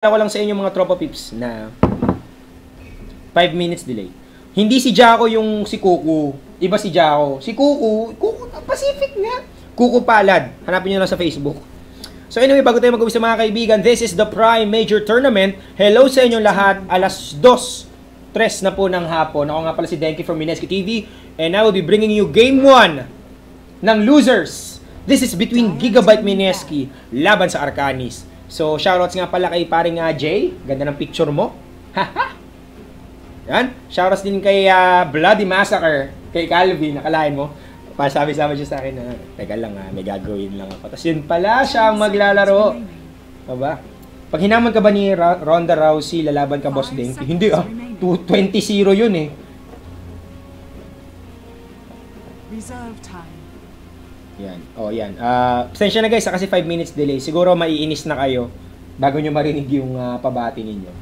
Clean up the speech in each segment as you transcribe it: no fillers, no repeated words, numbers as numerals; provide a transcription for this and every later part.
ko lang sa inyo mga tropa pips na 5 minutes delay. Hindi si Jaco yung si Kuku. Iba si Jaco. Si Kuku, Pacific nga. Kuku Palad. Hanapin nyo lang sa Facebook. So anyway, bago tayo mag-uwi sa mga kaibigan, this is the Prime Major Tournament. Hello sa inyo lahat. Alas 2:03 na po ng hapon. Ako nga pala si Denki from Mineski TV. And I will be bringing you Game 1 ng Losers. This is between Gigabyte Mineski laban sa Arcanis. So, shoutouts nga pala kay paring Jay. Ganda ng picture mo. Haha. Yan. Shoutouts din kay Bloody Massacre. Kay Calvin. Nakalain mo. Pasabi-sabi siya sa akin na, teka lang may gagawin lang ako. Tapos yun pala siya ang maglalaro. Diba? Pag hinaman ka ba ni Ronda Rousey, lalaban ka Boss Denki? Hindi 20-0 yun eh. Reserve time. Yan. Yan. Pasensya na guys, kasi 5 minutes delay. Siguro maiinis na kayo bago nyo marinig yung pabati ninyo.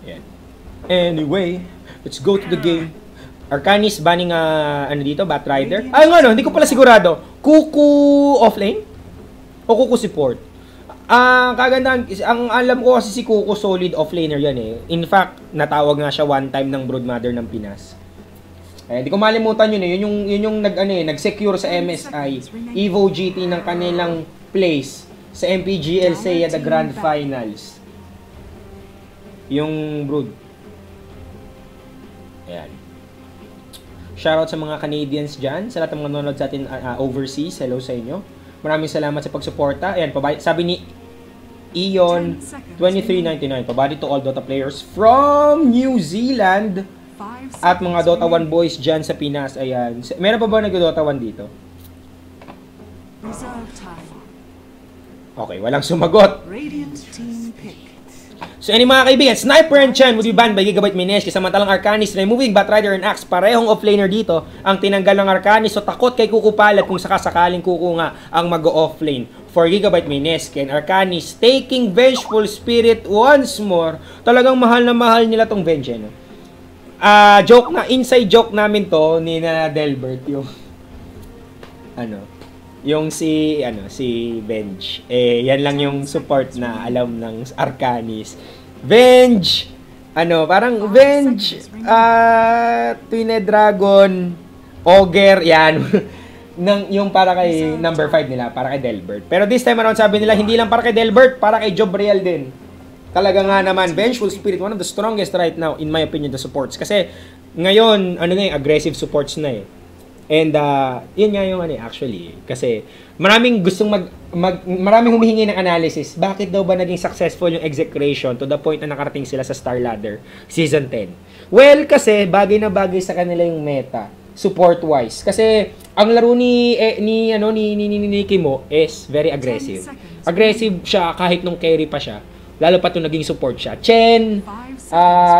Yan. Anyway, let's go to the game. Arcanis banning ano dito, Batrider. Ay nga hindi ko pala sigurado. Kuku offlane? O Kuku support? Kagandahan, ang alam ko kasi si Kuku solid offlaner yan eh. In fact, natawag nga siya one time ng Broodmother ng Pinas. Hindi ko malimutan yun eh. Yun yung nag-secure sa MSI Evo GT ng kanilang place sa MPGL SEA the Grand Finals. Yung Brood. Ayan. Shoutout sa mga Canadians dyan, sa lahat ng mga nanonood sa atin overseas. Hello sa inyo. Maraming salamat sa pagsuporta. Ayan, sabi ni Ion 2399. Pabati to all Dota players from New Zealand. At mga Dota 1 boys dyan sa Pinas, ayan. Meron pa ba nag-Dota 1 dito? Okay, walang sumagot. So any mga kaibigan, Sniper and Chen would be banned by Gigabyte Mineski. Samantalang Arcanis, removing Batrider and Axe. Parehong offlaner dito ang tinanggal ng Arcanis. So takot kay Kuku Palad kung sakasakaling Kuku nga ang mag-offlane for Gigabyte Mineski. And Arcanis taking Vengeful Spirit once more. Talagang mahal na mahal nila tong Venge, no? Joke na, inside joke namin to ni na Delbert yung yung si Venge. Yan lang yung support na alam ng Arcanis. Venge, parang Venge, Twin Dragon, Ogre, yan. Yung para kay number 5 nila, para kay Delbert. Pero this time around sabi nila, hindi lang para kay Delbert, para kay Jobriel din. Talaga nga naman, Vengeful Spirit, one of the strongest right now, in my opinion, the supports. Kasi, ngayon, aggressive supports na eh. And, yun nga yung actually. Kasi, maraming gustong maraming humihingi ng analysis. Bakit daw ba naging successful yung Execration to the point na nakarating sila sa Star Ladder Season 10? Well, kasi, bagay na bagay sa kanila yung meta, support-wise. Kasi, ang laro ni Kimo is very aggressive. Aggressive siya kahit nung carry pa siya. Lalo pa itong naging support siya. Chen,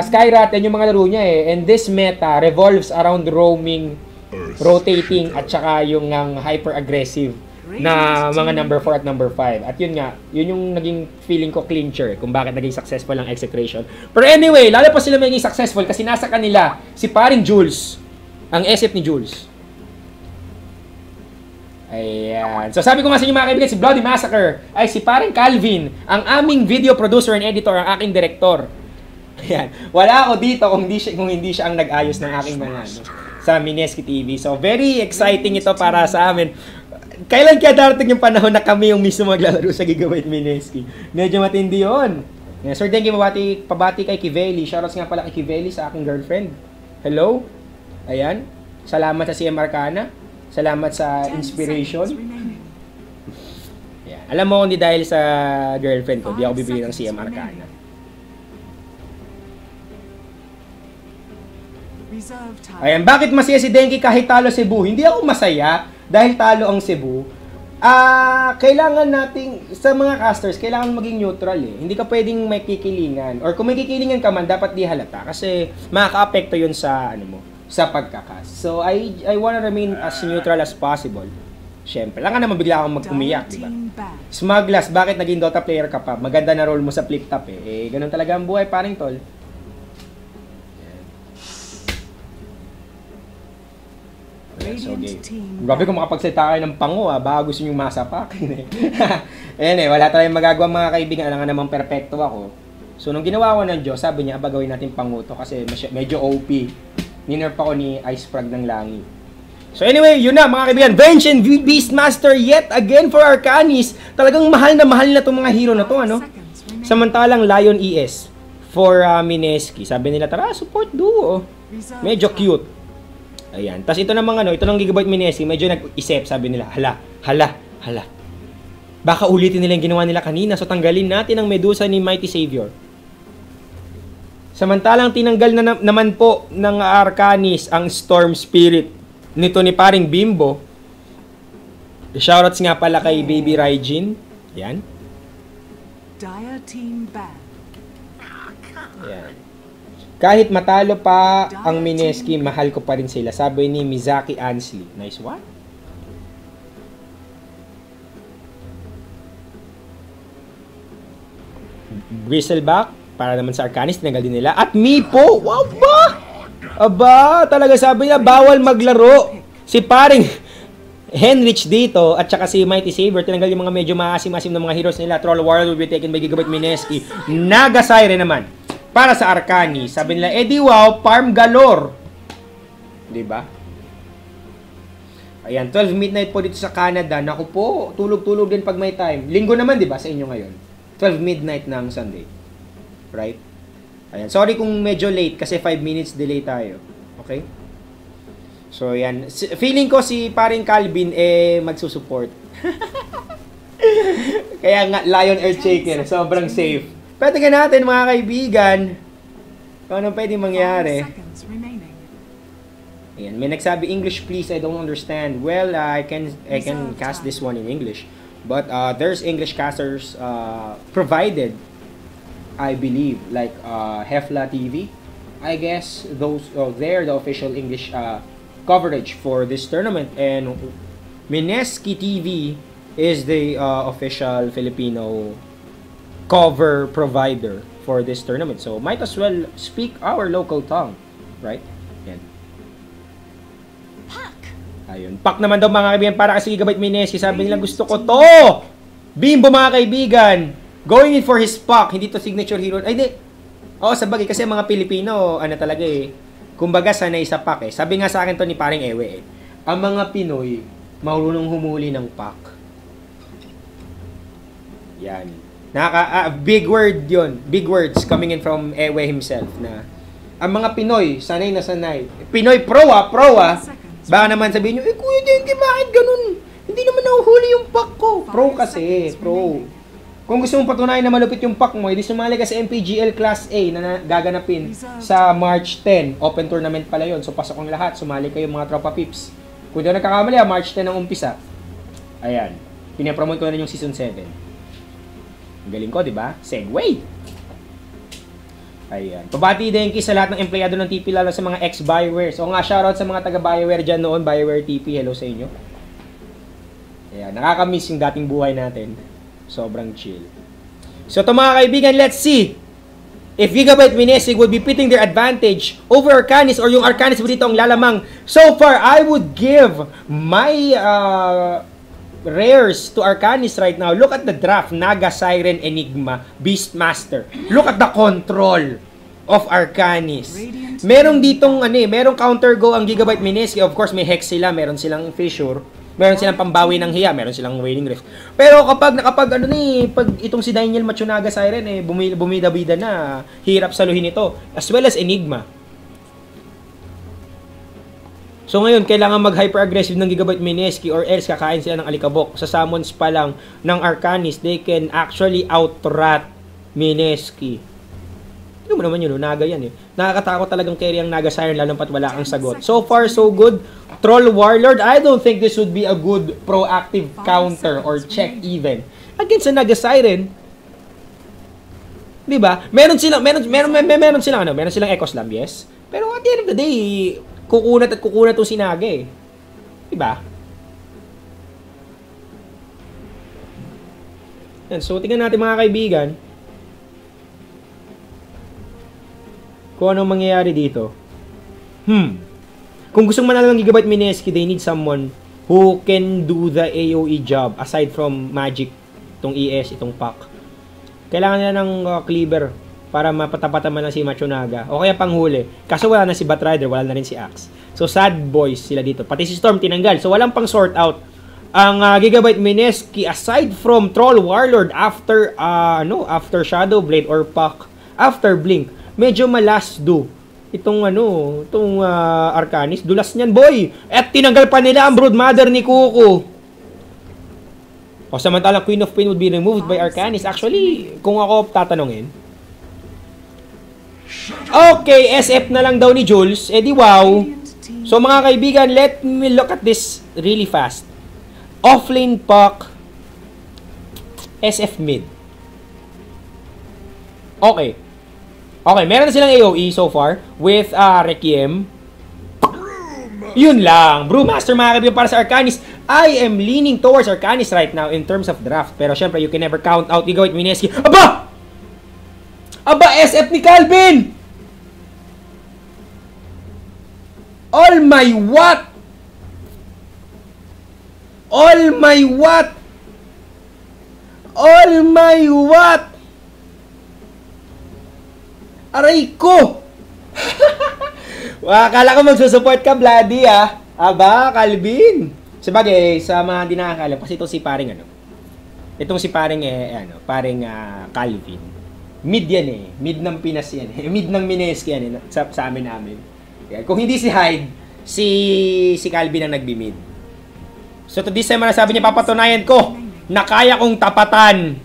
Skyrat, yan yung mga laro niya eh. And this meta revolves around roaming, rotating, at saka yung hyper-aggressive na mga number 4 at number 5. At yun nga, yun yung naging feeling ko clincher kung bakit naging successful ang Execration. Pero anyway, lalo pa sila maging successful kasi nasa kanila si paring Jules, ang SF ni Jules. Ayan. So sabi ko nga sa inyo mga kaibigan, si Bloody Massacre ay si paring Calvin, ang aming video producer and editor, ang aking director. Ayan. Wala ako dito kung hindi siya ang nag-ayos ng aking mga sa Mineski TV. So very exciting ito para sa amin. Kailan kaya darating yung panahon na kami yung mismo maglalaro sa Gigabyte Mineski? Medyo matindi yun. Yeah, sir, thank you. Pabati kay Kiveli. Shoutouts nga pala kay Kiveli sa aking girlfriend. Hello. Ayan. Salamat sa CM Arcana. Salamat sa inspiration. Yeah. Alam mo, hindi dahil sa girlfriend ko, di ako bibili ng CM Arcana. Ayan, bakit masaya si Denki kahit talo Cebu? Hindi ako masaya dahil talo ang Cebu. Kailangan nating, sa mga casters, kailangan maging neutral eh. Hindi ka pwedeng may kikilingan. Or kung may kikilingan ka man, dapat di halata. Kasi makaka-apekto yun sa, sa pagkakas. So, I wanna remain as neutral as possible. Siyempre, lang nga naman bigla akong mag-umiyak, di ba? Smuglas, bakit naging Dota player ka pa? Maganda na role mo sa flip top eh. Ganun talaga ang buhay, paring tol. So, game. Grabe kung makapagsalita kayo ng pango, baka gusto nyo masapakin eh. Ayan wala tayong magagawa mga kaibigan. Alam nga namang perfecto ako. So, nung ginawa ko ng Diyos, sabi niya, gawin natin pango to kasi medyo OP. Ninerf ako ni Ice Frog ng langit. So anyway, yun na mga kaibigan. Venge and Beastmaster yet again for Arcanis. Talagang mahal na itong mga hero na to, ano? Samantalang Lion ES for Mineski. Sabi nila, tara, support duo. Medyo cute. Ayan. Tapos ito namang ito ng Gigabyte Mineski, medyo nag-isip, sabi nila, hala. Baka ulitin nila yung ginawa nila kanina, so tanggalin natin ang Medusa ni Mighty Savior. Samantalang tinanggal na naman po ng Arcanis ang Storm Spirit nito ni paring Bimbo. Shoutouts nga pala kay Baby Raijin. Yan. Dire team ban. Yan. Kahit matalo pa ang Mineski, mahal ko pa rin sila. Sabi ni Mizaki Ansley. Nice one. Bristleback, para naman sa Arcanis, tinanggal din nila. At Mipo, wow ba? Aba, talaga sabi niya, bawal maglaro. Si paring Henrich dito, at saka si Mighty Saber, tinanggal yung mga medyo maasim-asim na mga heroes nila. Troll Warrior will be taken by Gigabyte Mineski. Naga Siren naman, para sa Arcanis. Sabi nila, di wow, farm galore. Diba? Ayan, 12 midnight po dito sa Canada. Naku po, tulog-tulog din pag may time. Linggo naman, diba, sa inyo ngayon? 12 midnight ng Sunday. Right? Ayan. Sorry kung medyo late kasi 5 minutes delay tayo. Okay? So, yan. Feeling ko si paring Calvin magsusupport. Kaya nga, Lion Earthshaker. Sobrang safe. Pwede ka natin mga kaibigan. Kung anong pwede mangyari. Ayan. May nagsabi, English please, I don't understand. Well, I can cast this one in English. But there's English casters provided, I believe, like Hefla TV. I guess those they're the official English coverage for this tournament, and Mineski TV is the official Filipino cover provider for this tournament. So might as well speak our local tongue, right? Yan. Ayun. Pack naman daw mga kaibigan para kasi Gigabyte Mineski. Sabi nila gusto ko to. Bimbo mga kaibigan. Going in for his pack. Hindi to signature hero. Ay di. Oo, sabagay kasi mga Pilipino, talaga kumbaga sanay sa pack Sabi nga sa akin to ni paring Ewe ang mga Pinoy, marunong humuli ng pack. Yan. Big word yon. Big words coming in from Ewe himself na ang mga Pinoy, sanay na sanay. Pinoy pro. Baka naman sabihin nyo, Kuya Denki, bakit ganun? Hindi naman nahuhuli yung pack ko. Pro kasi, pro. Kung gusto mong patunayan na malupit yung pack mo, edi sumali ka sa MPGL Class A na gaganapin sa March 10. Open tournament pala yun. So, pasok ang lahat. Sumali kayo mga tropa pips. Kung di ako nagkakamali, March 10 ang umpisa. Ayan. Pinapromote ko na rin yung Season 7. Ang galing ko, di ba? Segway! Ayan. Pabati din sa lahat ng empleyado ng TP, lalo sa mga ex-Bioware. So nga, shoutout sa mga taga-Bioware dyan noon. Bioware TP, hello sa inyo. Ayan. Nakakamiss yung dating buhay natin. Sobrang chill. So ito mga kaibigan, let's see if Gigabyte Mineski would be pitting their advantage over Arcanis, or yung Arcanis dito ang lalamang. So far, I would give my rares to Arcanis right now. Look at the draft. Naga, Siren, Enigma, Beastmaster. Look at the control of Arcanis. Merong ditong merong counter go ang Gigabyte Mineski. Of course, may Hex sila, meron silang Fissure, meron silang pambawi ng hiya, meron silang Wailing Rift. Pero kapag pag itong si Daniel Matsunaga Siren bumida-bida na, hirap saluhin ito, as well as Enigma. So ngayon, kailangan mag-hyper-aggressive ng Gigabyte Mineski or else kakain sila ng alikabok. Sa summons pa lang ng Arcanis, they can actually out-rat Mineski. Hindi mo naman yun, Naga yan Nakakatakot talagang carry ang Naga Siren, lalo pat wala kang sagot. So far, so good. Troll Warlord, I don't think this would be a good proactive counter or check even against sa Naga Siren. Diba? Meron silang Echo Slam, yes. Pero at the end of the day, kukunat itong Sinaga Diba? Yan, so tingnan natin mga kaibigan kung anong mangyayari dito. Kung gustong manalo ng Gigabyte Mineski, they need someone who can do the AoE job aside from Magic, itong ES, itong Pac. Kailangan nila ng cleaver para mapatapatan man na si Matsunaga. O kaya panghuli. Kaso wala na si Batrider, wala na rin si Axe. So sad boys sila dito. Pati si Storm tinanggal. So walang pang sort out. Ang Gigabyte Mineski, aside from Troll Warlord after after Shadow Blade or Pac, after Blink, medyo malas do. Itong Arcanis, dulas niyan, boy. At tinanggal pa nila ang Broodmother ni Kuko. O samantalang Queen of Pain would be removed by Arcanis. Actually, kung ako tatanungin. Okay, SF na lang daw ni Jules. Eh di wow. So mga kaibigan, let me look at this really fast. Offlane Puck, SF mid. Okay. Okay, meron na silang AoE so far with Requiem. Yun lang. Brewmaster mga kaibigan para sa Arcanis. I am leaning towards Arcanis right now in terms of draft. Pero syempre, you can never count out Gigabyte Mineski. Aba! Aba, SF ni Calvin! All my what? All my what? All my what? Aray ko! Akala ko magsusupport ka, Bloody, ah. Aba, Calvin. Sabagay, sa mga hindi nakakalam, kasi ito si paring itong si paring Calvin. Mid yan eh. Mid ng Pinas yan eh. Mid ng Mineski yan eh. Sa amin. Kung hindi si Hyde, si Calvin ang nagbi-mid. So to this time, sabi niya, papatunayan ko na kaya kong tapatan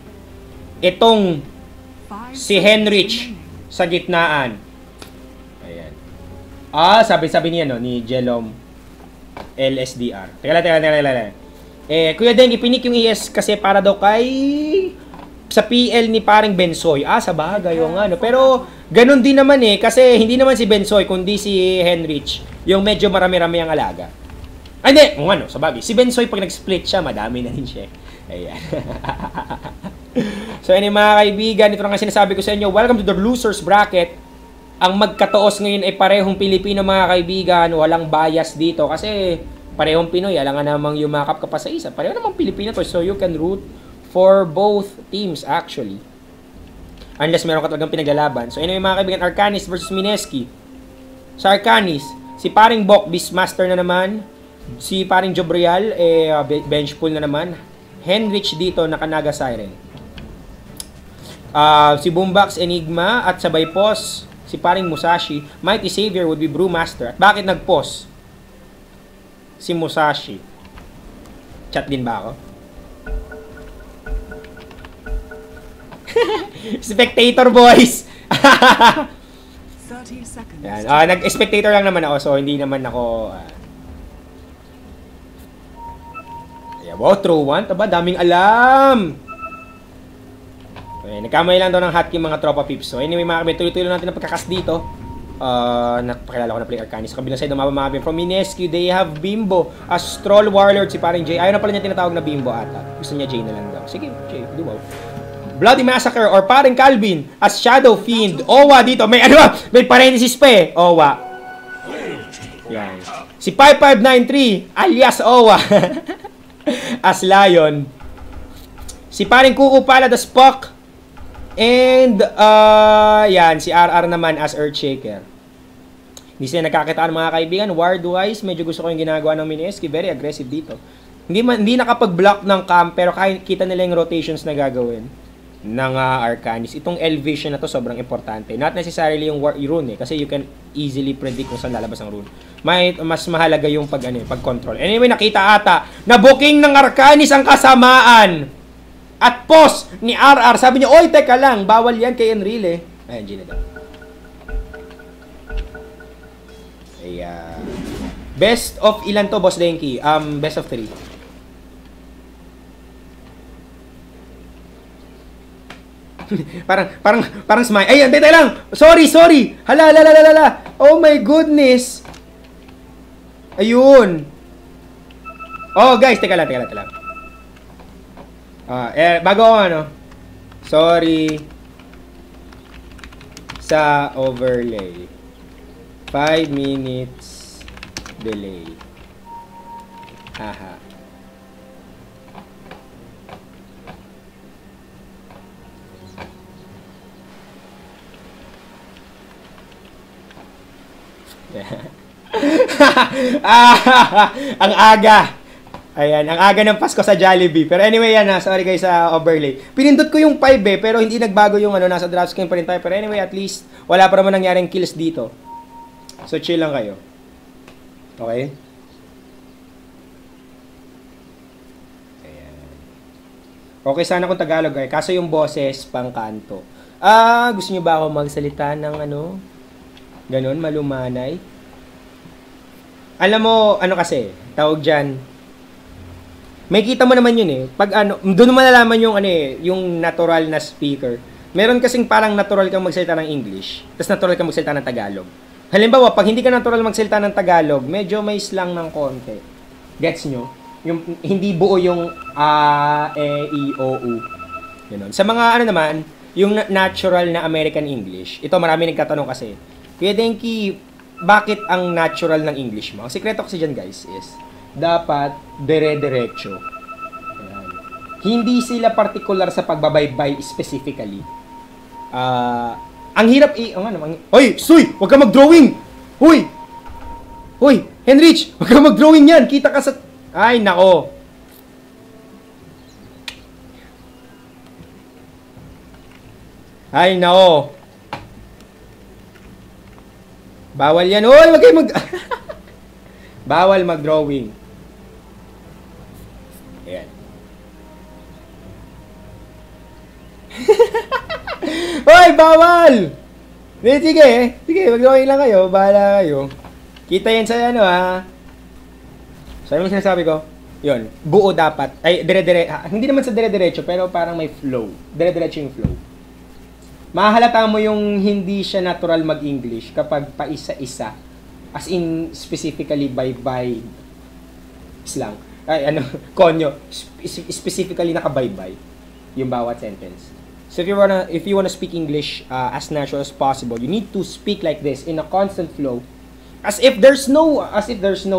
itong si Henrich sa gitnaan. Ayan. Sabi niya, no, ni Jelom LSDR. Teka. Kuya Deng, ipinik yung ES kasi para daw sa PL ni paring Bensoy. Sa bagay yung ano. Pero, ganun din naman eh. Kasi, hindi naman si Bensoy, kundi si Henrich. Yung medyo marami-rami ang alaga. Hindi. Sa bagay. Si Bensoy, pag nag-split siya, madami na rin siya. Ayan. So, mga kaibigan, ito na nga sinasabi ko sa inyo. Welcome to the losers bracket. Ang magkatoos ngayon ay parehong Pilipino, mga kaibigan. Walang bias dito. Kasi, parehong Pinoy. Alangan namang yumakap ka pa sa isa. Pareho namang Pilipino to. So, you can root for both teams, actually. Unless meron ka talagang pinaglalaban. So, mga kaibigan, Arcanis versus Mineski. Sa Arcanis, si paring Bok, Beastmaster na naman. Si paring Jobrial, bench pull na naman. Henrich dito, nakanaga Siren. Si Boombox, Enigma, at sabay pause, si paring Musashi. Mighty Savior would be Brewmaster. At bakit nag-pause si Musashi? Chat din ba ako? Spectator boys! 30 seconds. Yan. Nag-spectator lang naman ako, so hindi naman ako... Wow, throw one. Taba, daming alam! Okay, nagkamay lang daw ng hotkey mga tropa pips. So anyway, mga kabin, tuloy-tuloy natin ang pagkakas dito. Napakilala ko na play Arcanis. Sa kabilang side, mga kabin, from Mineski, they have Bimbo, as Troll Warlord, si paring Jay. Ayaw na pala niya tinatawag na Bimbo ata. Gusto niya Jay na lang daw. Sige, Jay, do wow. Bloody Massacre or paring Calvin as Shadow Fiend. Owa dito. May may parenthesis pa eh. Owa. Yan. Si 5593 alias Owa as Lion. Si paring Kuko Palad as Puck. And, yan, si RR naman as Earthshaker. Hindi sila nagkakitaan mga kaibigan. Ward-wise, medyo gusto ko yung ginagawa ng Mineski. Very aggressive dito. Hindi nakapag-block ng camp, pero kita nila yung rotations na gagawin ng Arcanis. Itong elevation na to sobrang importante. Not necessarily yung rune eh, kasi you can easily predict kung saan lalabas ang rune. Mas mahalaga yung pag-control. Anyway, nakita ata na booking ng Arcanis ang kasamaan. At pause ni RR. Sabi niya, oy, teka lang, bawal yan kay Enrile. Ayan, Gina daw. Ayan. Best of ilan to, Boss Denki? Best of 3. parang smile. Ayan, teka lang. Sorry. Hala. Oh my goodness. Ayun. Oh, guys, teka lang. Bago ako sorry sa overlay. 5 minutes delay. Aha. Ang aga. Ayan, ang aga ng Pasko sa Jollibee. Pero anyway, yan ha. Sorry guys sa overlay. Pinindot ko yung 5 pero hindi nagbago yung ano, nasa draft screen pa rin tayo. Pero anyway, at least, wala pa naman nangyaring kills dito. So, chill lang kayo. Okay? Ayan. Okay sana kung Tagalog ay. Kaso yung boses, pang kanto. Gusto nyo ba ako magsalita ng ano? Ganon, malumanay? Alam mo, ano kasi, tawag dyan, may kita mo naman yun eh. Pag ano, doon mo malalaman yung ano eh, yung natural na speaker. Meron kasing parang natural kang magsalita ng English, tapos natural kang magsalita ng Tagalog. Halimbawa, pag hindi ka natural magsalita ng Tagalog, medyo may slang ng konti. Gets nyo? Yung hindi buo yung i, o, u. Ganun. Sa mga ano naman, yung natural na American English, ito marami nagtatanong kasi, Kuya Denki, bakit ang natural ng English mo? Ang sikreto kasi dyan guys is, dapat dire-diretso. Ayan. Hindi sila particular sa pagbabaybay specifically. Ang hirap Hoy! Suy! Huwag ka mag-drawing! Hoy! Hoy! Henrich! Huwag ka mag-drawing yan! Kita ka sa... Ay, nako! Ay, nako! Bawal yan! Hoy! Huwag kayo mag... Bawal mag-drawing. Ayan. Hoy, bawal! Sige, mag-drawing lang kayo. Bahala kayo. Kita yan sa ano ha. So, ano sinasabi ko? Yun, buo dapat. Ay, hindi naman sa dire-diretso, pero parang may flow. Dire-diretso yung flow. Mahalata mo yung hindi siya natural mag-English kapag paisa-isa. As in, specifically by slang. Ay, konyo. Specifically naka-bye-bye yung bawat sentence. So if you wanna speak English as natural as possible, you need to speak like this in a constant flow, as if there's no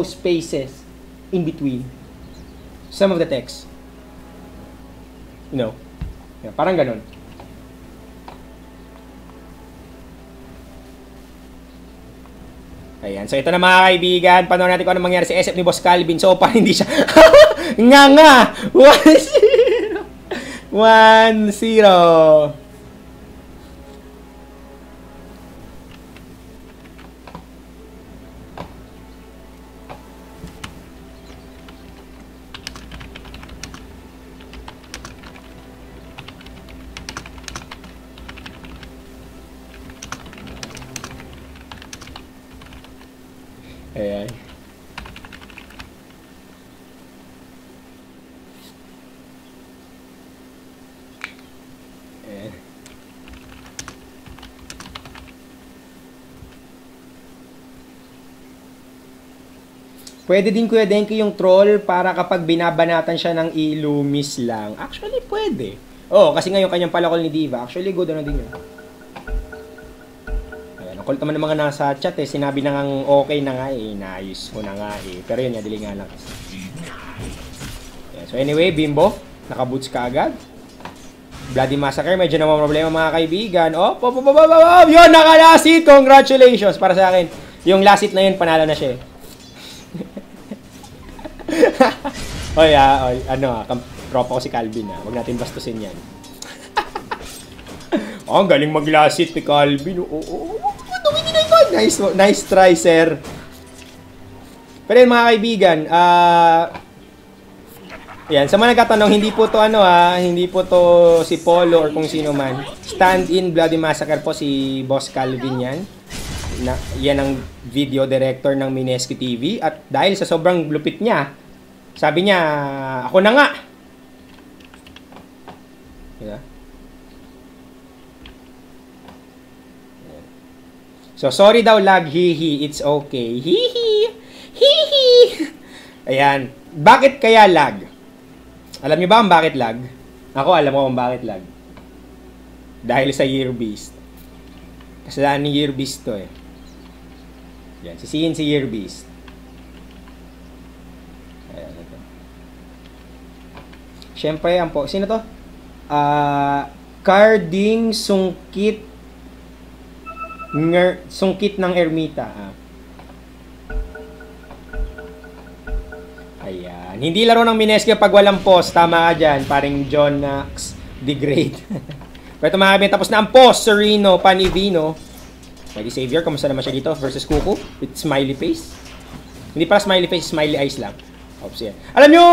spaces in between some of the text. You know, yeah, parang ganun. Ayan. So, ito na mga kaibigan. Panoorin natin kung ano mangyari sa SF ni Boss Calvin. So, parang hindi siya... nga! 1-0! 1-0! Ayan. Ayan. Pwede din Kuya Denki yung troll para kapag binabanatan siya ng ilumis lang. Actually, pwede. Oh, kasi nga yung kanyang palakol ni Diva. Actually, good ano din yun. Kulit naman ng mga nasa chat eh, sinabi na ngang okay na nga eh, naayos ko na nga eh. Pero yun, dili nga lang kasi. Yeah, so anyway, Bimbo, nakaboots ka agad. Bloody Massacre, medyo naman problema mga kaibigan. Oh, yun, nakalasit! Congratulations para sa akin. Yung lasit na yun, panalo na siya eh. Oy, tropa ko si Calvin ah. Huwag natin bastusin yan. Oh, ang galing maglasit ni Calvin. Nice try, sir. Pero yun, mga kaibigan, yan, sa mga nagtatanong, hindi po to hindi po to si Polo or kung sino man. Stand-in Bloody Massacre po si Boss Calvin yan. Yan ang video director ng Minesky TV. At dahil sa sobrang lupit niya, sabi niya, ako na nga. Yeah. So, sorry daw lag, hihi, it's okay. Hihi, hihi. Ayan. Bakit kaya lag? Alam niyo ba ang bakit lag? Ako, alam ko kung bakit lag. Dahil sa Yearbeast. Kasalanan ni Yearbeast to eh. Yan, sisihin si Yearbeast. Siyempre, yan po. Sino to? Carding Sungkit Sungkit ng Ermita. Ayan. Hindi laro ng Minesque pag walang post. Tama ka dyan. Paring John Knox the Great. Pero ito mga kaibigan, tapos na ang post. Sereno, Panivino. Mighty Savior, kamusta naman siya dito? Versus Kuku with smiley face. Hindi pala smiley face, smiley eyes lang. Oops, yan. Alam nyo,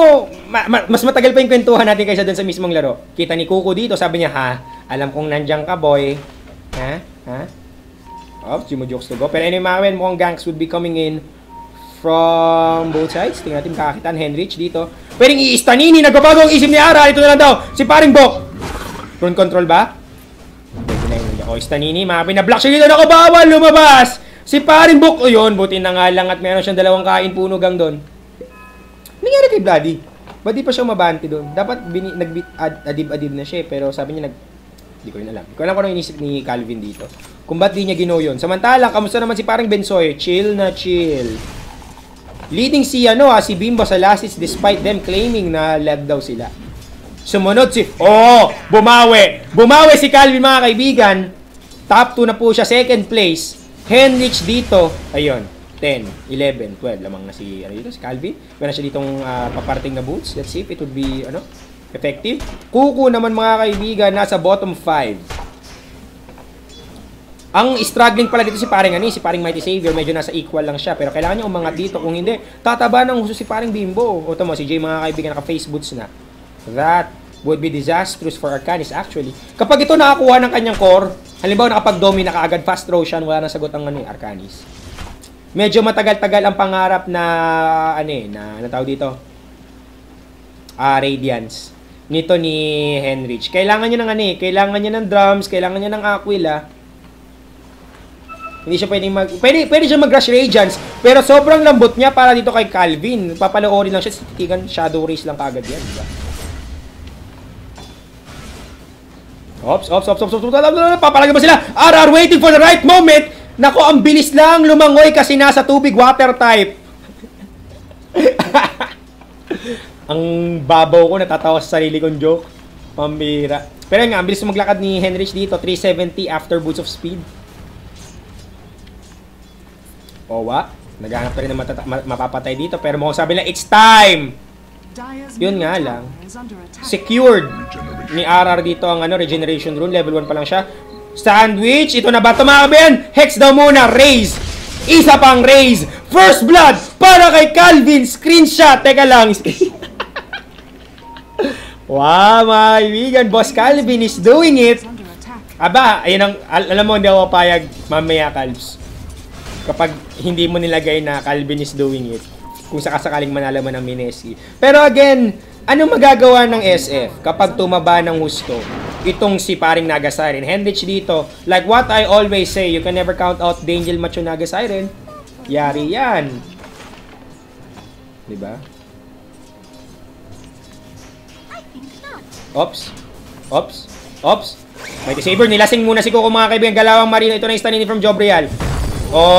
mas matagal pa yung kwentuhan natin kaysa dun sa mismong laro. Kita ni Kuku dito, sabi niya, ha? Alam kong nandiyan ka, boy. Ha? Ha? Oops, jokes to go. Pero anyway, mga kaibigan, mukhang ganks would be coming in from both sides. Tingnan natin kakakitaan. Henrich dito. Pwedeng i-Stanini. Nagbabago ang isip ni Ara. Ito na lang daw. Si paring Bok. Front control ba? Pwede na yun. O, Stanini. Mga pinablock siya dito. Nakabawal. Lumabas. Si paring Bok. O yun. Buti na nga lang at meron siyang dalawang kain punugang doon. Nangyari kay Bloody. Ba't di pa siya umabante doon? Dapat adib-adib na siya. Pero sabi niya Hindi ko rin alam. Hindi ko alam kung ano inisip ni Calvin dito. Kung ba't di niya ginawa yun. Samantalang, kamusta naman si paring Bensoy? Chill na chill. Leading si Bimbo sa last hits despite them claiming na lag daw sila. Sumunod si... Bumawi! Bumawi si Calvin, mga kaibigan. Top 2 na po siya. Second place. Henrich dito. Ayun. 10, 11, 12. Lamang na si Calvin. Meron siya ditong paparting na boots. Let's see if it would be effective. Kuku naman, mga kaibigan, nasa bottom 5. Ang struggling pala dito si paring si paring Mighty Savior, medyo nasa equal lang siya, pero kailangan niya umangat dito, kung hindi, tataba ng husto si paring Bimbo. O tamo, si Jay, mga kaibigan, naka-face boots na. That would be disastrous for Arcanis actually. Kapag ito nakakuha ng kanyang core, halimbawa nakapag-domi na kaagad fast Roshan, wala nang sagot ang Arcanis. Medyo matagal-tagal ang pangarap na, tawag dito? Radiance. Nito ni Henrich. Kailangan niya ng kailangan niya ng drums, kailangan niya ng Aquila. Hindi siya pwedeng pwede siya mag-rush Radiance, pero sobrang lambot niya para dito kay Calvin. Papaloorin lang siya, titigan, shadow race lang kaagad yan, diba? Ops. Papalagay ba sila? RR waiting for the right moment. Nako, ang bilis lang lumangoy kasi nasa tubig, water type. Ang babaw ko, natatawa sa sarili kong joke. Pambira. Pero nga, ang bilis maglakad ni Henrich dito, 370 after boots of speed. Owa, naghahanap pa rin ng mapapatay dito, pero mukhang sabi lang, it's time! Yun nga lang. Secured ni RR dito ang regeneration rune, level 1 pa lang siya. Sandwich, ito na ba? Tumakabin! Hex daw muna, raise! Isa pang raise! First blood para kay Calvin! Screenshot! Teka lang. Wow, mga kaibigan, Boss Calvin is doing it! Aba, ayun ang, alam mo, hindi ako papayag mamaya, Calvs. Kapag hindi mo nilagay na Calvin is doing it, kung sakasakaling manala mo ng Minesque. Pero again, anong magagawa ng SF kapag tumaba ng husto? Itong si paring Naga Siren. Henrich dito, like what I always say, you can never count out Dangel Macho Naga Siren. Yari yan. Diba? Ops. Mighty Saber, nilasing muna si Coco, mga kaibigan. Galawang Marino, ito na yung Stanini from Jobrial.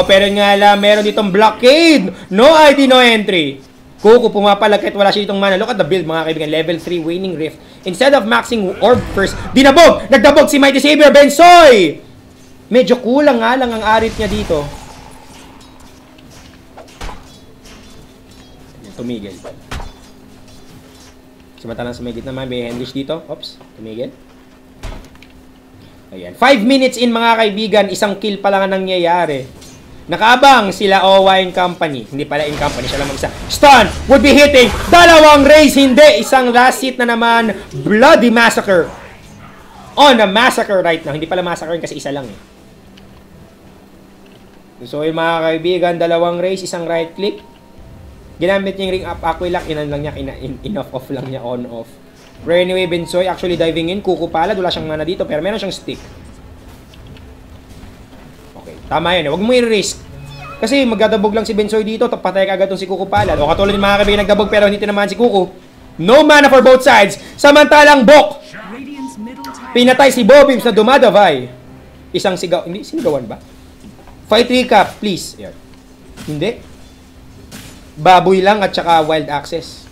Pero nga lang, meron ditong blockade. No ID, no entry. Kuku pumapalag kahit wala siya ditong mana. Look at the build, mga kaibigan. Level 3 Waning Rift. Instead of maxing orb first, dinabog! Nagdabog si Mighty Saber, Bensoy! Medyo kulang nga lang ang arit niya dito. Tumigil. Samantalang sa may gitna naman, may Henrich dito. Oops, tumigil. Ayan. 5 minutes in, mga kaibigan. Isang kill pa lang ang nangyayari. Nakaabang sila Owa in company. Hindi pala in company, siya lang mag-isa. Stun would be hitting. Dalawang raise, hindi. Isang last hit na naman. Bloody Massacre. On a massacre right now. Hindi pala massacre kasi isa lang eh. So yun, mga kaibigan, dalawang raise, isang right click. Ginamit niya yung ring up Aquila. Inan lang niya, in-off off lang niya, on off. Pero anyway, Bensoy actually diving in. Kuku palad, wala siyang mana dito, pero meron siyang stick. Tama yun eh. Huwag mo i-risk. Kasi magdadabog lang si Bensoy dito. Patay ka agad itong si Kuku palad. O katulad ng mga kaibigan nagdabog pero hindi tinamaan si Kuku. No mana for both sides. Samantalang Bok. Pinatay si Bobims na dumadavay. Isang sigaw. Hindi, sinigawan ba? Fight recap, please. Yan. Hindi. Baboy lang at saka wild access.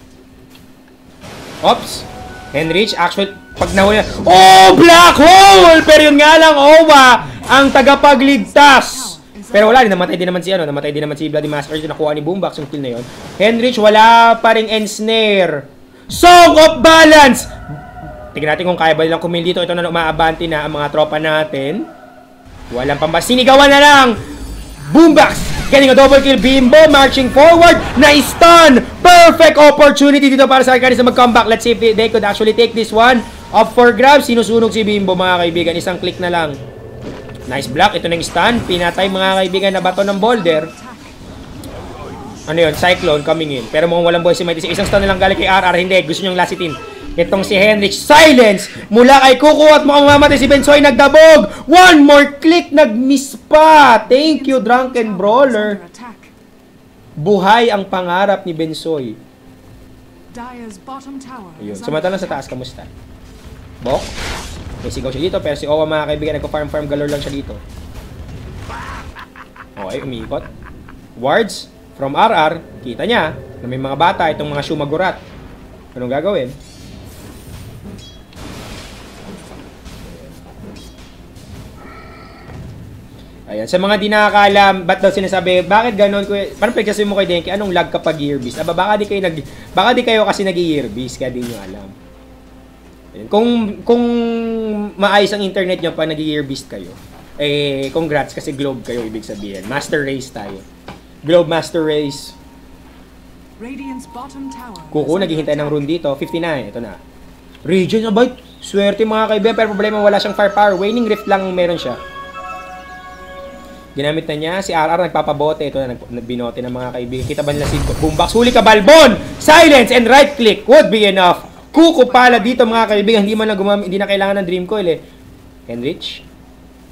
Ops. Henrich, actually, pag nahuli, oh, black hole! Pero yun nga lang, Owa, ang tagapagligtas. Pero wala, namatay din naman si Bloody Massacre. Nakuha ni Boombox yung kill na yun. Henrich, wala pa ring ensnare. Song of Balance! Tingnan natin kung kaya ba nilang kumil dito. Ito na umaabante na ang mga tropa natin. Walang pambas. Sinigawan na lang! Boombox! Getting a double kill. Bimbo marching forward. Na-stun. Perfect opportunity dito para sa Arcanis na mag-comeback. Let's see if they could actually take this one. Up for grabs. Sinusunog si Bimbo mga kaibigan. Isang click na lang. Nice block. Ito na yung stun. Pinatay mga kaibigan na bato ng boulder. Ano yun? Cyclone coming in. Pero mukhang walang boy si Mighty. Isang stun na lang galing kay RR. Hindi. Gusto niyong lasitin. Itong si Henrich, silence mula kay Kuko at mukhang mamatay si Bensoy, nagdabog. One more click, nag-miss pa. Thank you, Drunken Brawler. Buhay ang pangarap ni Bensoy. Ayun, sumantalang sa taas, kamusta? Bok? May sigaw siya dito, pero si Owa mga kaibigan, nagpa-farm galore lang siya dito. Okay, umiikot. Wards from RR, kita niya na may mga bata, itong mga Shumagurat. Anong gagawin? Ayan, sa mga di nakakaalam, ba't daw sinasabi, bakit ganon? Parang pagkasabi mo kay Denki, anong lag kapag year beast? Aba, baka di kayo kasi nag-year beast, kaya di nyo alam. Ayan. Kung maayos ang internet nyo pa nag-year beast kayo, eh, congrats kasi globe kayo, ibig sabihin. Master race tayo. Globe Master Race. Kuko, naghihintay ng rune dito. 59, ito na. Region, abay, swerte mga kaibigan, pero problema wala siyang firepower. Waning Rift lang meron siya. Ginamit na niya. Si RR nagpapabote. Ito na, binote ng mga kaibigan. Kita ba nila si Boombox? Huli ka, Balbon! Silence and right click would be enough. Kuko pala dito mga kaibigan. Hindi man lang hindi na kailangan ng Dream Coil eh. Henrich?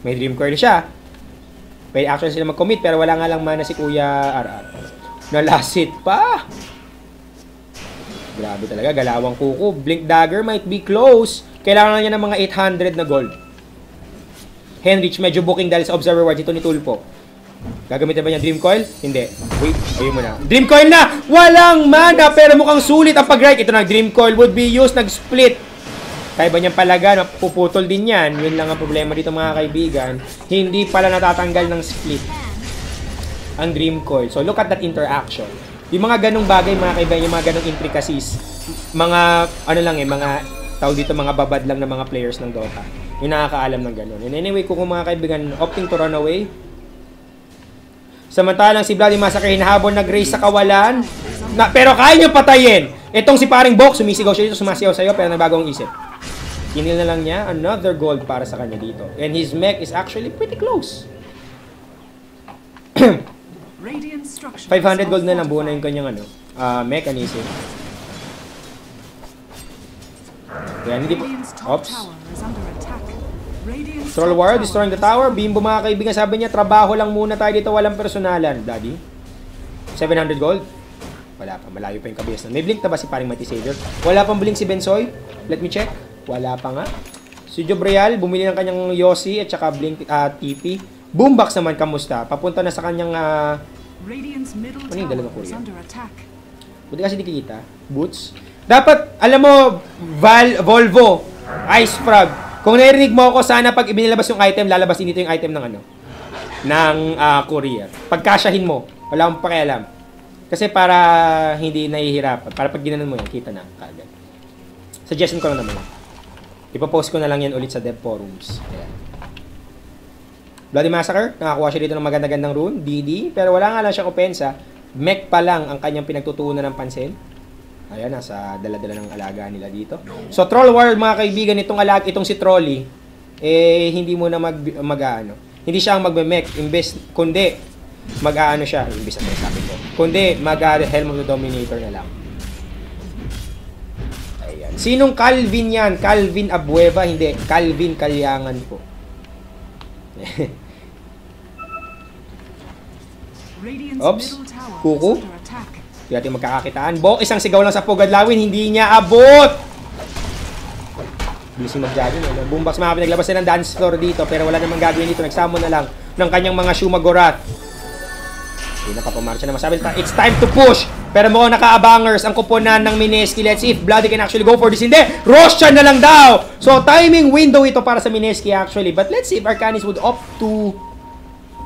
May Dream Coil siya. Pwede actually sila mag-commit pero wala nga lang mana si Kuya RR. Nalasit pa! Grabe talaga. Galawang Kuko. Blink Dagger might be close. Kailangan na niya ng mga 800 na gold. Henrich, medyo booking dahil sa Observer Ward. Ito ni Tulpo. Gagamitin ba niya Dream Coil? Hindi. Wait, ayun mo na. Dream Coil na! Walang mana, pero mukhang sulit ang pag-right. Ito na, Dream Coil would be used. Nag-split. Kaya ba niyang palaga? Puputol din yan. Yun lang ang problema dito mga kaibigan. Hindi pala natatanggal ng split ang Dream Coil. So, look at that interaction. Yung mga ganong bagay, mga kaibigan, yung mga ganong intricacies, mga, ano lang eh, mga, tawag dito, mga babad lang ng mga players ng Dota. Yung nakakaalam ng gano'n. And anyway, kung mga kaibigan opting to run away. Samantalang si Bloody Massacre hinahabol nag-race sa kawalan. Pero kaya nyo patayin. Itong si paring Bok, sumisigaw siya dito, sumasayaw sa'yo, pero nagbagong isip. Kinil na lang niya, another gold para sa kanya dito. And his mech is actually pretty close. 500 gold na lang, buo na yung kanyang mechanism. Yan, hindi po. Ops. Troll Warrior destroying the tower. Bimbo mga kaibigan, sabi niya, trabaho lang muna tayo dito, walang personalan. Daddy? 700 gold? Wala pa, malayo pa yung kabiyas na. May blink na ba si paring Mighty Savior? Wala pang blink si Bensoy? Let me check. Wala pa nga. Si Jobrial, bumili ng kanyang Yossi at saka blink TP. Boombox naman, kamusta? Papunta na sa kanyang ano yung dala ng Korea? Buti kasi di kita. Boots. Dapat, alam mo, Volvo, Ice Frog. Kung narinig mo ako, sana pag ibinilabas yung item, lalabasin dito yung item ng courier. Pagkasyahin mo, wala akong pakialam. Kasi para hindi nahihirapan. Para pag ginanon mo yan, kita na kagad. Suggestion ko lang naman. Ipapost ko na lang yan ulit sa dev forums. Ayan. Bloody Massacre, nakakuha siya dito ng maganda-gandang rune, DD, pero wala nga lang siyang opensa. Mech pa lang ang kanyang pinagtutuunan ng pansin. Ayan, nasa dala-dala ng alaga nila dito. So, Troll World, mga kaibigan, itong si Trolly, hindi mo na hindi siya ang magme-mech, kundi, siya, imbes na sabi ko, kundi, Helm of the Dominator na lang. Ayan. Sinong Calvin yan? Calvin Abueva? Hindi, Calvin Kalyangan po. Oops, Kuko. Hindi natin magkakakitaan. Bok, isang sigaw lang sa Pugadlawin. Hindi niya abot. Bilis yung mag-jogging. Boombox mga pinaglabas na ng dance floor dito. Pero wala namang gagawin dito. Nagsamo na lang ng kanyang mga Shumagorat. Hindi na papamarcha na masabi. It's time to push. Pero mukhang naka-abangers ang kuponan ng Mineski. Let's see if Bloody can actually go for this. Hindi! Roshan na lang daw! So, timing window ito para sa Mineski actually. But let's see if Arcanis would opt to...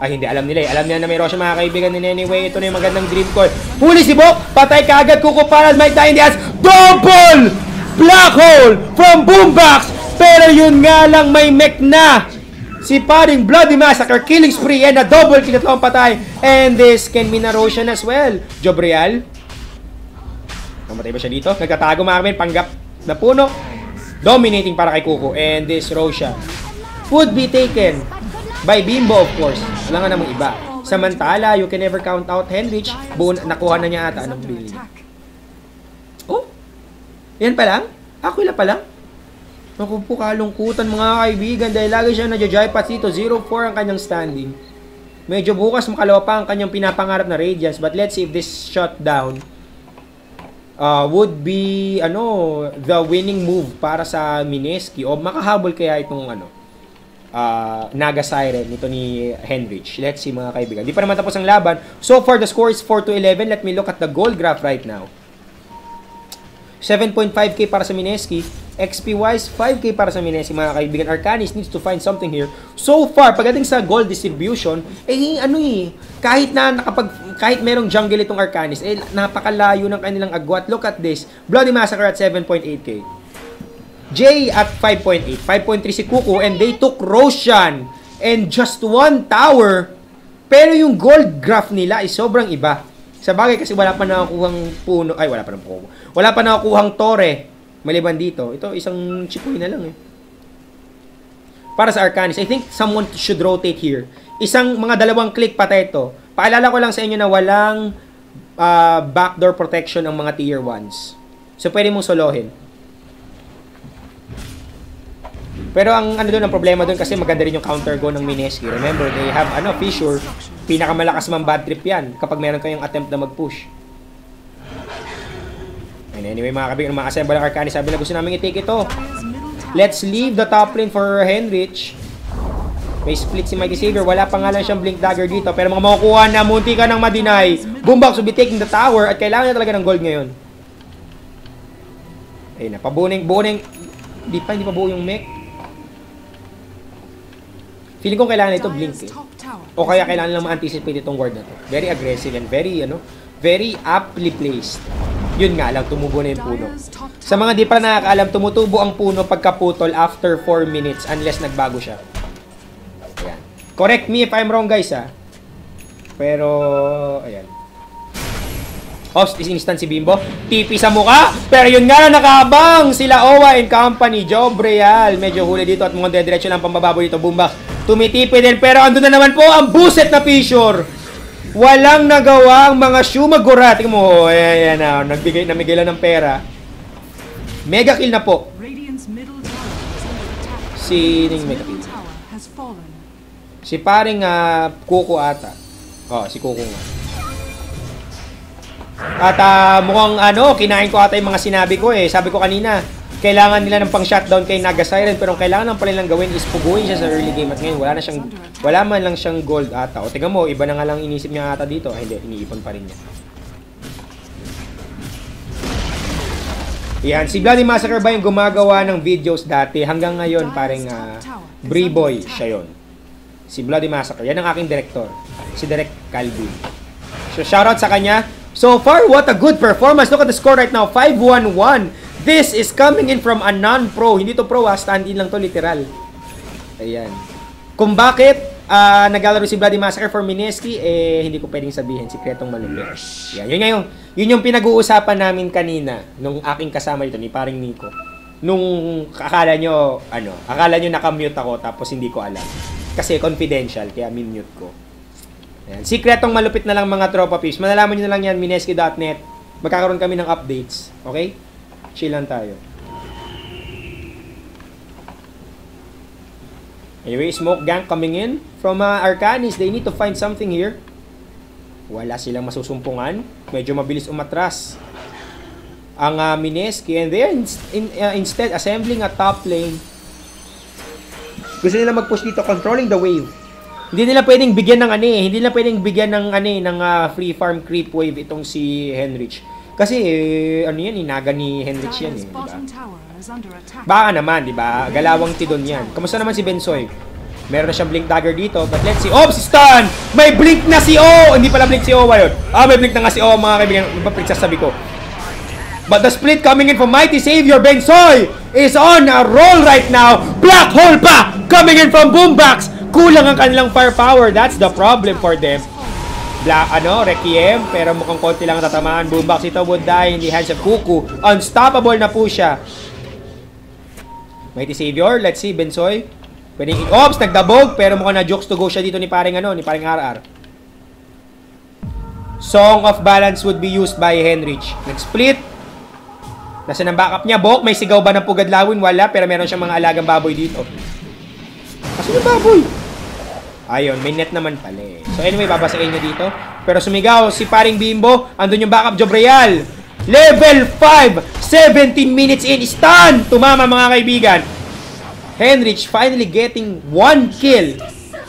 Ay, hindi. Alam nila eh. Alam nila na may Roshan mga kaibigan nila anyway. Ito na yung magandang dream call. Huli si Bo! Patay kaagad. Kuko para Mike Dying Diaz. Double! Black hole from Boombox! Pero yun nga lang may mech na! Si paring Bloody Massacre, killing spree, and a double kill at patay. And this can be na Roshan as well. Jobrial. Namatay ba siya dito? Nagtatago mga kami, panggap na puno. Dominating para kay Kuko. And this Roshan would be taken by Bimbo, of course. Wala nga namang iba. Samantala, you can never count out Henrich. Nakuha na niya ata. Anong bilhin? Oh? Yan pa lang? Aquila pa lang? Naku po, kalungkutan mga kaibigan dahil lagi siya nadya-jaipat dito. 0-4 ang kanyang standing. Medyo bukas makalawa pa ang kanyang pinapangarap na Radiance. But let's see if this shutdown would be the winning move para sa Mineski. O makahabol kaya itong Naga Siren nito ni Henrich. Let's see mga kaibigan. Di pa naman tapos ang laban. So far the score is 4-11. Let me look at the goal graph right now. 7.5k para sa Mineski. XP-wise, 5k para sa Mineski, mga kaibigan. Arcanis needs to find something here. So far, pagdating sa gold distribution, kahit merong jungle itong Arcanis, napakalayo ng kanilang agwat. Look at this. Bloody Massacre at 7.8k. Jay at 5.8. 5.3 si Kuko, and they took Roshan and just one tower. Pero yung gold graph nila ay sobrang iba. Sa bagay kasi wala pa nakakuhang puno. Ay, wala pa nakakuhang tore. Maliban dito, ito isang chipoy na lang eh. Para sa Arcanis, I think someone should rotate here. Mga dalawang click patay ito. Paalala ko lang sa inyo na walang backdoor protection ang mga tier 1s. So pwede mong solohin. Pero ang ang problema doon kasi maganda rin yung counter go ng Mineski. Remember, they have Fissure. Pinakamalakas mang bad trip yan kapag meron kayong attempt na mag-push. And anyway mga kaibigan, ma-assemble ang Arcanis. Sabi na gusto namin i-take ito. Let's leave the top lane for Henrich. May split si Mighty Savior. Wala pa nga lang siyang Blink Dagger dito. Pero mga makukuha na, munti ka nang ma-deny. Boombox will be taking the tower. At kailangan niya talaga ng gold ngayon. Ayun na, pabuning. Hindi pa buo yung mech. Feeling ko kailangan ito Blink eh. O kaya kailangan lang ma-anticipate itong ward na to. Very aggressive and very aptly placed. Yun nga lang, tumubo na yung puno. Sa mga di pa nakakaalam, tumutubo ang puno pagkaputol after 4 minutes unless nagbago siya. Ayan. Correct me if I'm wrong guys ha. Pero, ayan. Host is instant si Bimbo. TP sa mukha. Pero yun nga lang nakabang sila Owa and Company. Job Real. Medyo huli dito at mukhang dediretso lang pambababo dito. Boombox. Tumitipi din. Pero andun na naman po ang buset na Fissure. Walang nagawa ang mga Shumagura. Tingnan mo, ayan na, namigay lang ng pera. Mega kill na po. Si Mega kill. Si paring Kuko ata. Si Kuko nga. At mukhang kinain ko ata yung mga sinabi ko eh. Sabi ko kanina, kailangan nila ng pang-shutdown kay Naga Siren, pero ang kailangan ng pala lang gawin is puguin siya sa early game at ngayon wala man lang siyang gold ata. O tingnan mo, iba na nga lang inisip niya ata dito. Ay, hindi, iniipon pa rin niya. Yan, si Bloody Massacre ba yung gumagawa ng videos dati? Hanggang ngayon, parang Bree-boy siya yon. Si Bloody Massacre, yan ang aking director. Si Direct Calvin. So, shoutout sa kanya. So far, what a good performance. Look at the score right now, 5-1-1. This is coming in from a non-pro. Hindi to pro stand-in lang to literal. Ayan. Kung bakit naglalaro si Bloody Massacre for Mineski, hindi ko pwedeng sabihin. Sikretong malupit. Yan. Yun yung pinag-uusapan namin kanina nung aking kasama dito ni paring Nico. Nung akala nyo nakamute ako tapos hindi ko alam. Kasi confidential, kaya minmute ko. Ayan. Sikretong malupit na lang mga tropa peeps. Malalaman nyo na lang yan, mineski.net. Magkakaroon kami ng updates. Okay? Chill lang tayo. Anyway, smoke gang coming in from Arcanis. They need to find something here. Wala silang masusumpungan. Medyo mabilis umatras ang Mineski. And they're instead assembling a top lane. Gusto nila mag-push dito, controlling the wave. Hindi nila pwedeng bigyan ng hindi nila pwedeng bigyan ng free farm creep wave itong si Henrich. Kasi yan, inaga ni Henrich yan eh, di ba? Baka naman, di ba? Galawang Tidon yan. Kamusta naman si Bensoy? Meron na siyang blink dagger dito, but let's see. Oh, si Stun! May blink na si O! Hindi pala blink si Owa yun. May blink na nga si O, mga kaibigan. Iba sabi ko. But the split coming in from Mighty Savior Bensoy is on a roll right now. Black hole pa! Coming in from Boombox! Kulang ang kanilang firepower. That's the problem for them. Requiem, pero mukhang konti lang tatamaan. Boombox ito would die in the hands of Kuku. Unstoppable na po siya. Mighty Savior, let's see, Bensoy. Pwedeng Ops, nagdabog, pero mukhang na-jokes to go siya dito ni paring RR. Song of Balance would be used by Henrich. Nag-split. Nasa ng backup niya, Bok, may sigaw ba ng pugadlawin? Wala, pero meron siyang mga alagang baboy dito. Kaso yung baboy? Ayun, may net naman pala eh. So anyway, babasahin niya dito. Pero sumigaw si paring Bimbo. Andun yung backup job real. Level 5, 17 minutes in, stun! Tumama mga kaibigan. Henrich finally getting 1 kill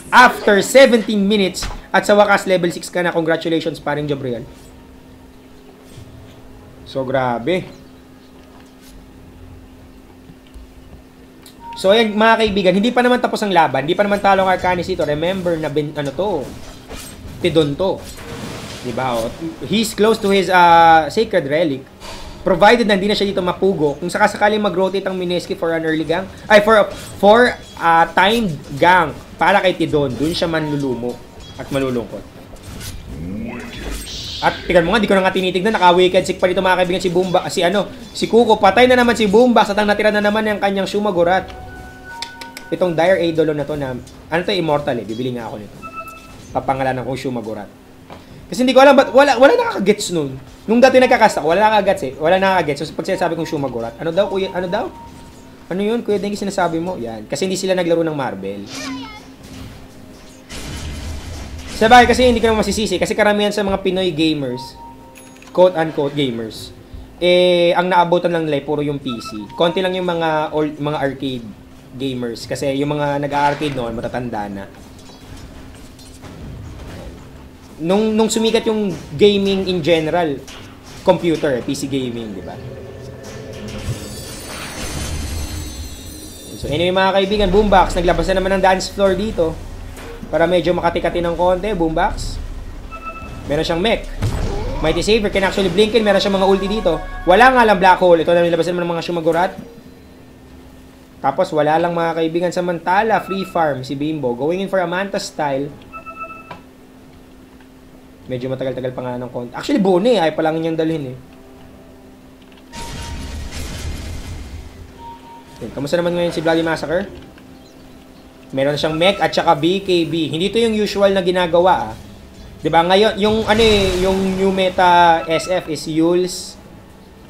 after 17 minutes. At sa wakas, level 6 ka na. Congratulations, paring job real. So grabe. So ayan mga kaibigan, hindi pa naman tapos ang laban. Hindi pa naman talo ang Arcanis ito. Remember na Tidon to. Diba? He's close to his sacred relic. Provided na hindi na siya dito mapugo. Kung sakasakaling mag-rotate ang Mineski for an early gang, for timed gang para kay Tidon, dun siya manlulumo at malulungkot. At tingnan mo nga, di ko na nga tinitignan, naka-wicked sick pa dito mga kaibigan si Kuko. Patay na naman si Boombox at ang natira na naman yung kanyang Shumagorat. Itong Dire Eidolon na to immortal eh. Bibili nga ako nito. Papangalanan kong Shumagorat. Kasi hindi ko alam, wala nakakagets nun. Nung dati nagkakast ako, wala nakakagets eh. Wala nakakagets. So pag sinasabi kong Shumagorat, ano daw kuya? Ano daw? Ano yun kuya Dengi sinasabi mo? Yan. Kasi hindi sila naglaro ng Marvel. Sabay kasi hindi ka naman masisisi. Kasi karamihan sa mga Pinoy gamers, quote-unquote gamers, ang naabotan lang nila puro yung PC. Konti lang yung mga arcade gamers. Kasi yung mga nag-arcade noon, matatanda na. Nung sumikat yung gaming in general, computer, PC gaming, di ba? So anyway mga kaibigan, Boombox, naglabas na naman ng dance floor dito. Para medyo makati-kati ng konti, Boombox. Meron siyang mech. Mighty Savior can actually blink in, meron siyang mga ulti dito. Wala nga lang black hole, ito na nilabas naman ng mga Shumagorat. Tapos wala lang mga kaibigan, samantala free farm si Bimbo going in for a Manta style. Medyo matagal-tagal pa nga ng konti. Actually Bone ay pa lang niyang dalhin eh. Kamusta naman ngayon si Bloody Massacre? Meron siyang mech at saka BKB. Hindi to yung usual na ginagawa ah. 'Di ba? Ngayon yung new meta SF is Yules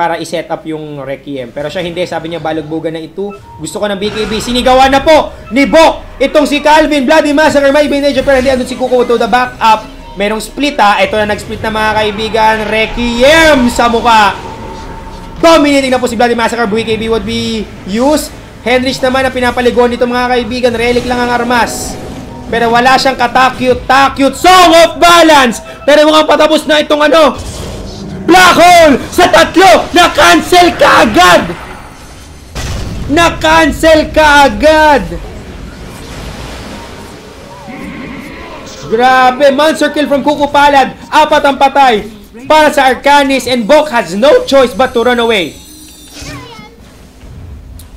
para i-set up yung Requiem. Pero siya hindi, sabi niya balugbugan na ito. Gusto ko ng BKB. Sinigawan na po ni Bok. Itong si Calvin, Bloody Massacre, may binage pero hindi andun si Kuko to the back up. Merong split ha. Ito na nag-split na mga kaibigan. Requiem sa mukha. Dominating na po si Bloody Massacre. BKB would be used. Henrich naman ang pinapaligon nito mga kaibigan. Relic lang ang armas. Pero wala siyang katakute. Song of Balance. Pero mukhang patapos na itong Black hole sa tatlo. Na-cancel ka agad. Grabe. Monster kill from Kuko Palad. 4 ang patay para sa Arcanis. And Bok has no choice but to run away.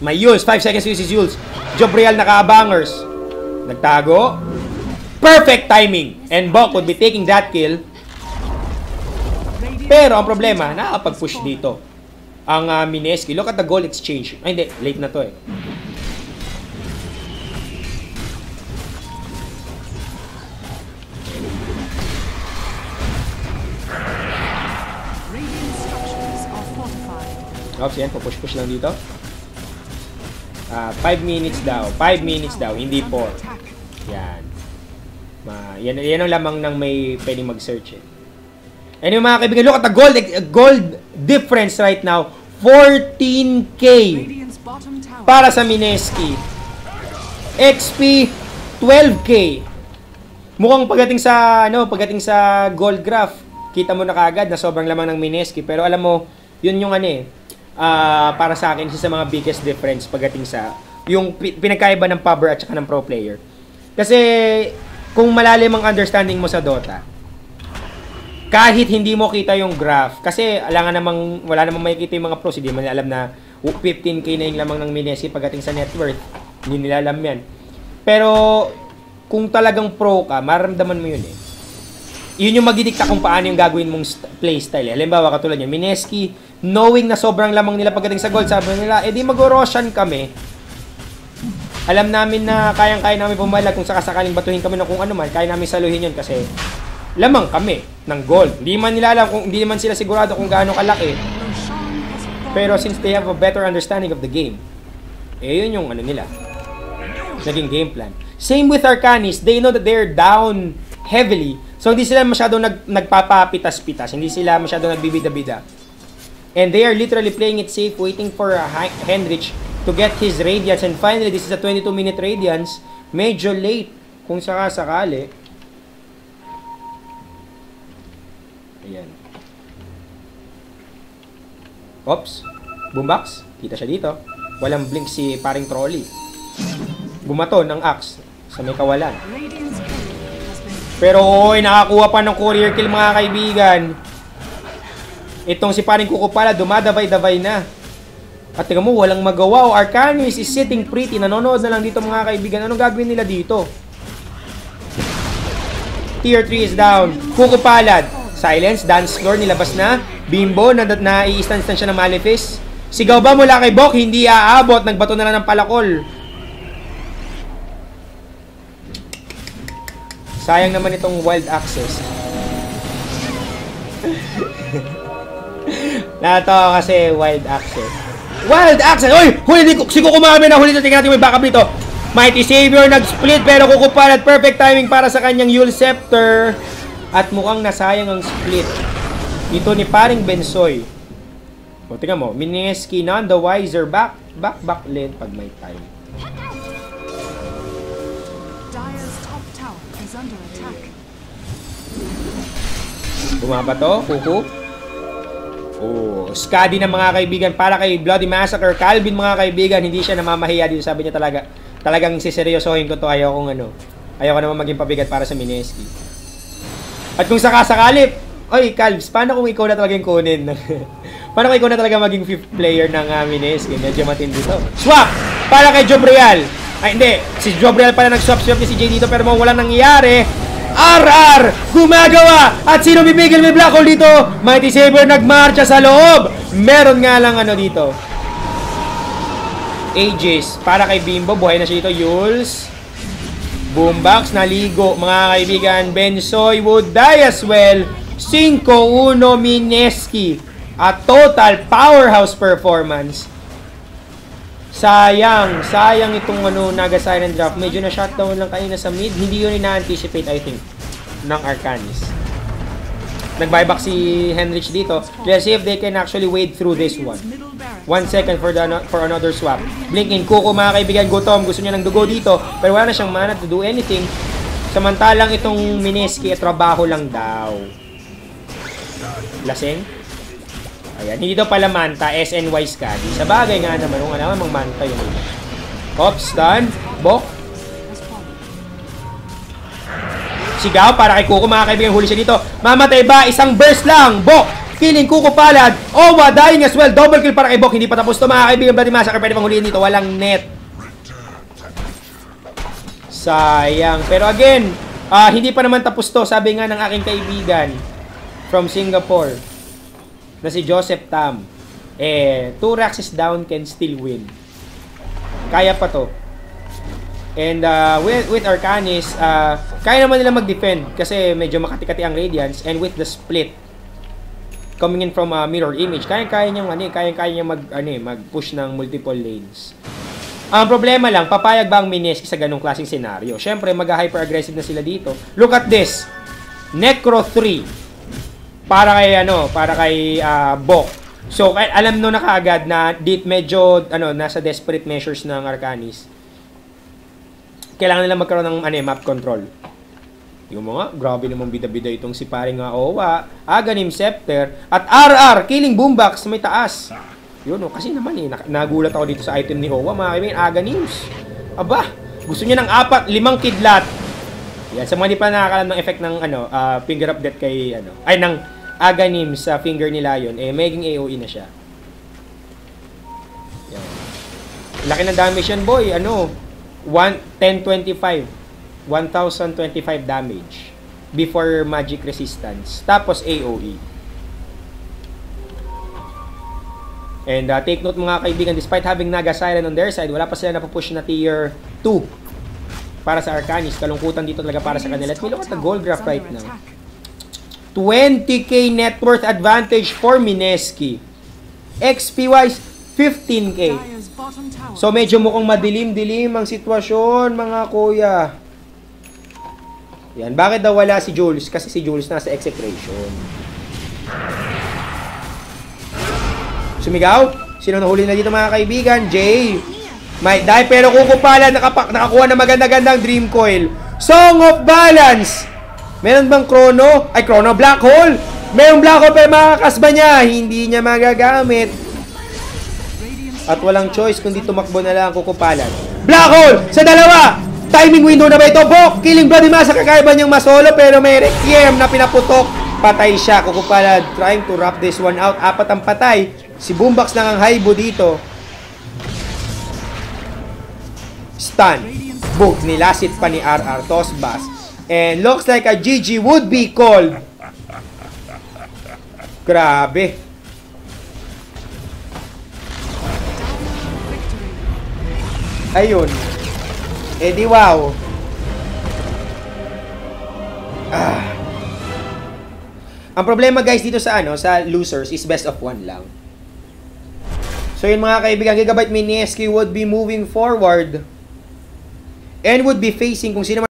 May Yules. 5 seconds to use his Yules. Jobriel naka-bangers. Nagtago. Perfect timing. And Bok would be taking that kill. Pero ang problema, nakapag-push dito ang Mineski. Look at the goal exchange. Ay hindi, late na to eh. Oops, yan, pupush-push lang dito. 5 minutes daw. 5 minutes daw, hindi 4. Yan. Yan ang lamang ng may pwedeng mag-search eh. Anyway mga kaibigan, look at the gold difference right now. 14k para sa Mineski. XP 12k Mukhang pagdating sa gold graph, kita mo na kaagad na sobrang lamang ng Mineski. Pero alam mo, yun yung para sa akin, isa sa mga biggest difference pagdating sa yung pinagkaiba ng pubber at saka ng pro player. Kasi kung malalim ang understanding mo sa Dota, kahit hindi mo kita yung graph, kasi wala namang makikita yung mga pros, hindi man alam na 15k na yung lamang ng Mineski pagdating sa net worth. Hindi nila alam yan. Pero kung talagang pro ka, maramdaman mo yun eh. Yun yung magdidikta kung paano yung gagawin mong playstyle. Halimbawa, katulad niya, Mineski, knowing na sobrang lamang nila pagdating sa gold, sabi nila, di mag-Roshan kami. Alam namin na kayang-kaya namin pumalag kung sakasakaling batuhin kami ng kung ano man, kaya namin saluhin yun kasi lamang kami ng gold. Hindi man nila alam, hindi man sila sigurado kung gaano kalaki. Pero since they have a better understanding of the game, yun yung nila. Naging game plan. Same with Arcanis, they know that they're down heavily. So hindi sila masyadong nagpapapitas-pitas, hindi sila masyadong nagbibida-bida. And they are literally playing it safe, waiting for Henrich to get his Radiance. And finally, this is a 22-minute Radiance. Medyo late, kung sakasakali. Ayan. Oops. Boombox. Kita siya dito. Walang blink si paring trolley. Bumato ng axe sa may kawalan. Pero nakakuha pa ng courier kill mga kaibigan. Itong si paring Kukupala, dumadabay-dabay na. At tingnan mo, walang magawa. Arcanis is sitting pretty. Nanonood na lang dito mga kaibigan. Anong gagawin nila dito? Tier 3 is down. Kukupalad. Silence. Dance floor. Nilabas na. Bimbo. Na-i-stance siya ng Malefice. Sigaw ba mula kay Bok? Hindi aabot. Nagbato na lang ng palakol. Sayang naman itong wild access. Natawa kasi wild access. Wild access! Uy! Huli si Kukumami na huli. Tingnan natin may backup dito. Mighty Savior nag-split pero Kukupalat. Perfect timing para sa kanyang Yule Scepter. At mukhang nasayang ang split. Ito ni paring Bensoy. O tingnan mo. Mineski none the wiser. Back lane pag may time. Bumaba to, Kuku. Oh, Skadi na mga kaibigan para kay Bloody Massacre. Calvin mga kaibigan, hindi siya namamahiya dito. Sabi niya talagang siseryosohin ko to. Ayaw ko naman maging pabigat para sa Mineski. At kung sakasakali, oy, Calvs, paano kung ikaw na talagang kunin? Paano kung ikaw na talaga maging 5th player ng Mineski? Medyo matindi to. Swap! Para kay Jobriel. Ay, hindi. Si Jobriel pala nag-swap ni si Jay dito pero walang nangyayari. RR gumagawa at sino bibigil may black hole dito? Mighty Saber nagmarcha sa loob. Meron nga lang dito. Aegis para kay Bimbo, buhay na siya dito. Yules. Boombox naligo mga kaibigan. Bensoy would die as well. 5-1 Mineski. At total powerhouse performance. Sayang itong Naga Siren Draft. Medyo na shutdown lang kanina sa mid. Hindi yun ina-anticipate, I think, ng Arcanis. Nag-buyback si Henrich dito. Let's see if they can actually wade through this one. 1 second for another swap. Blink in Kuko mga kaibigan. Gutom. Gusto niya ng dugo dito. Pero wala na siyang mana to do anything. Samantalang itong Mineski trabaho lang daw. Laseng. Ayan, hindi daw pala manta, SNY Skadi. Sa bagay nga naman, kung naman mang manta yun. Hop, stun, Bok. Sigaw para kay Kuko, mga kaibigan, huli siya dito. Mamatay ba? Isang burst lang, Bok. Killing Kuko Palad. Owa, dying as well. Double kill para kay Bok. Hindi pa tapos to, mga kaibigan. Bloody Massacre, pwede pang huliin dito. Walang net. Sayang. Pero again, hindi pa naman tapos to. Sabi nga ng aking kaibigan from Singapore na si Joseph Tam, 2 Raxes down can still win. Kaya pa to. And with Arcanis, kaya naman nila mag-defend kasi medyo makati-kati ang Radiance, and with the split coming in from mirror image, kaya niyang mag-push ng multiple lanes. Ang problema lang, papayag ba ang Mineski sa ganung klaseng senaryo? Syempre, mag-hyper-aggressive na sila dito. Look at this. Necro 3 para kay Bok. So alam no na kaagad na medyo nasa desperate measures ng Arcanis. Kailangan nila magkaroon ng map control. Yung mga, grabe namang bida-bida itong si paring Owa, Aghanim Scepter, at RR, Killing Boombox, may taas. Yun, kasi naman nagulat ako dito sa item ni Owa, mga kaibigan, Aghanims. Aba, gusto niya ng 4, 5 kidlat. Yan, sa mga di pa nakakalam ng effect ng finger of death kay, ng Aghanims sa finger ni Lion, maging AOE na siya. Yan. Laki ng damage yan, boy, 1025. 1025 damage before magic resistance. Tapos AOE. And take note mga kaibigan, despite having Naga Siren on their side, wala pa sila napupush na tier 2 para sa Arcanis. Kalungkutan dito talaga para sa kanila. At look at the gold graph right now. 20k net worth advantage for Mineski. XP wise, 15k. So medyo mukhang madilim-dilim ang sitwasyon mga kuya. Yan. Bakit daw wala si Jules? Kasi si Jules nasa execration. Sumigaw? Sino nahuli na dito mga kaibigan? Jay. Might die pero kukupalan. Nakakuha na maganda-gandang Dream Coil. Song of Balance. Meron bang Chrono? Ay, Chrono. Black Hole. Merong Black Hole pero makakasba niya. Hindi niya magagamit. At walang choice kundi tumakbo na lang kukupalan. Black Hole sa dalawa. Timing window na ba ito? Bok! Killing Bloody Massa, kakaiba niyang masolo pero may Requiem na pinaputok. Patay siya. Kukupala trying to wrap this one out. 4 ang patay. Si Boombox lang ang haibo dito. Stun. Boom. Nilasit pa ni RR Tosbas. And looks like a GG would be called. Grabe. Ayun. Di wow. Ang problema guys dito sa sa losers is best of 1 lang. So yun mga kaibigan, Gigabyte Mineski would be moving forward and would be facing kung sino